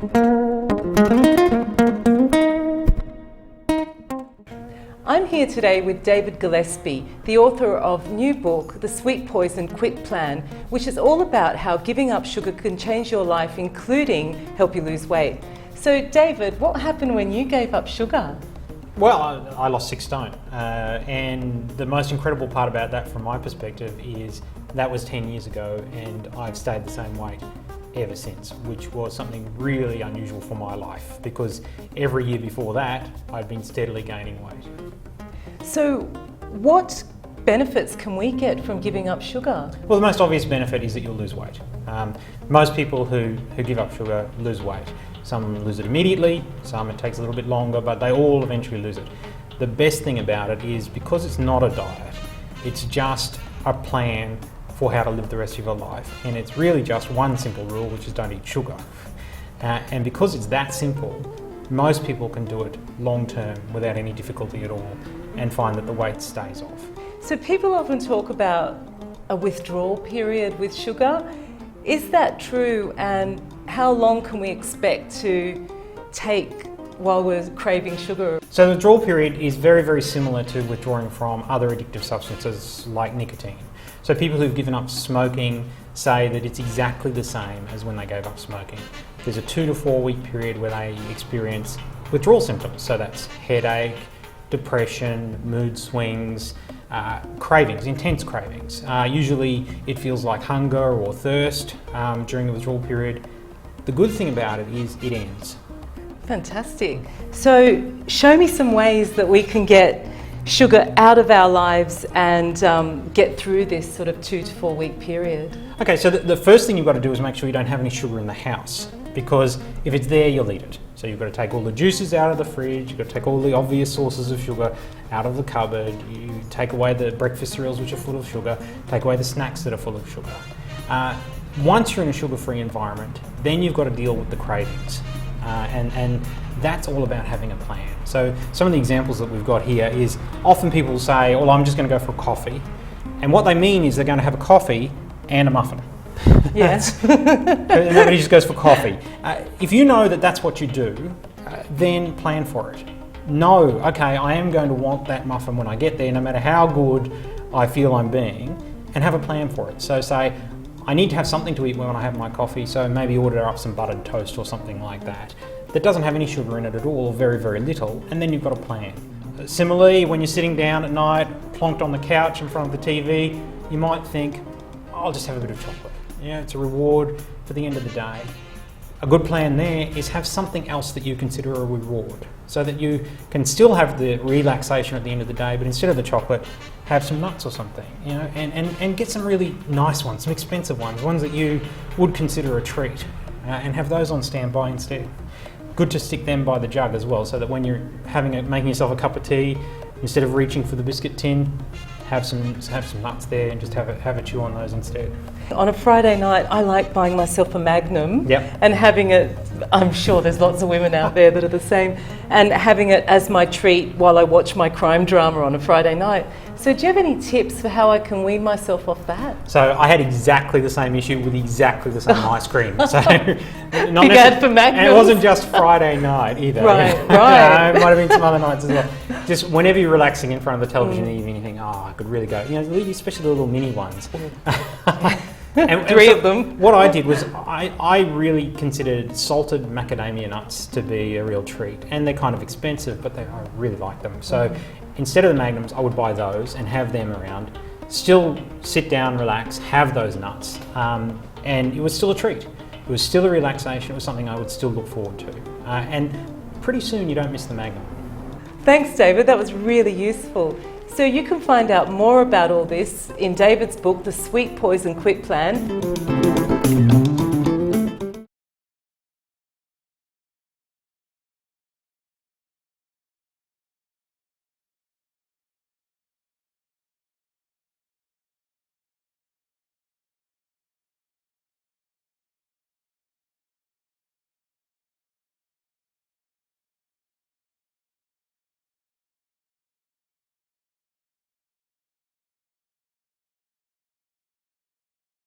I'm here today with David Gillespie, the author of new book, The Sweet Poison Quit Plan, which is all about how giving up sugar can change your life, including help you lose weight. So David, what happened when you gave up sugar? Well, I lost 6 stone, and the most incredible part about that from my perspective is that was 10 years ago and I've stayed the same weight ever since, which was something really unusual for my life because every year before that I'd been steadily gaining weight. So what benefits can we get from giving up sugar? Well, the most obvious benefit is that you'll lose weight. Most people who give up sugar lose weight. Some lose it immediately, some it takes a little bit longer, but they all eventually lose it. The best thing about it is because it's not a diet, it's just a plan for how to live the rest of your life. And it's really just one simple rule, which is don't eat sugar. And because it's that simple, most people can do it long term without any difficulty at all and find that the weight stays off. So people often talk about a withdrawal period with sugar. Is that true, and how long can we expect to take while we're craving sugar? So the withdrawal period is very, very similar to withdrawing from other addictive substances like nicotine. So people who've given up smoking say that it's exactly the same as when they gave up smoking. There's a 2 to 4 week period where they experience withdrawal symptoms. So that's headache, depression, mood swings, cravings, intense cravings. Usually it feels like hunger or thirst during the withdrawal period. The good thing about it is it ends. Fantastic. So show me some ways that we can get sugar out of our lives and get through this sort of 2 to 4 week period. Okay, so the first thing you've got to do is make sure you don't have any sugar in the house, because if it's there, you'll eat it. So you've got to take all the juices out of the fridge, you've got to take all the obvious sources of sugar out of the cupboard, you take away the breakfast cereals which are full of sugar, take away the snacks that are full of sugar. Once you're in a sugar-free environment, then you've got to deal with the cravings. And that's all about having a plan. So some of the examples that we've got here is often people say, well, I'm just going to go for a coffee. And what they mean is they're going to have a coffee and a muffin. Yes. Nobody just goes for coffee. If you know that that's what you do, then plan for it. Know, okay, I am going to want that muffin when I get there, no matter how good I feel I'm being, and have a plan for it. So say, I need to have something to eat when I have my coffee, so maybe order up some buttered toast or something like that doesn't have any sugar in it at all, or very, very little, and then you've got a plan. Similarly, when you're sitting down at night, plonked on the couch in front of the TV, you might think, I'll just have a bit of chocolate. Yeah, it's a reward for the end of the day. A good plan there is have something else that you consider a reward, so that you can still have the relaxation at the end of the day, but instead of the chocolate, have some nuts or something, you know, and get some really nice ones, some expensive ones that you would consider a treat, and have those on standby instead. Good to stick them by the jug as well, so that when you're making yourself a cup of tea, instead of reaching for the biscuit tin, have some nuts there and just have a chew on those instead. On a Friday night, I like buying myself a Magnum. Yep. And having it, I'm sure there's lots of women out there that are the same, and having it as my treat while I watch my crime drama on a Friday night. So do you have any tips for how I can wean myself off that? So I had exactly the same issue with exactly the same ice cream. So Big ad for Magnum. And it wasn't just Friday night either. Right. It might have been some other nights as well. Just whenever you're relaxing in front of the television in the evening, you think, oh, I could really go. You know, especially the little mini ones. And Three of them. What I did was I really considered salted macadamia nuts to be a real treat, and they're kind of expensive, but I really like them. So instead of the Magnums, I would buy those and have them around. Still sit down, relax, have those nuts, and it was still a treat. It was still a relaxation. It was something I would still look forward to, and pretty soon you don't miss the Magnum. Thanks, David. That was really useful. So you can find out more about all this in David's book, The Sweet Poison Quit Plan.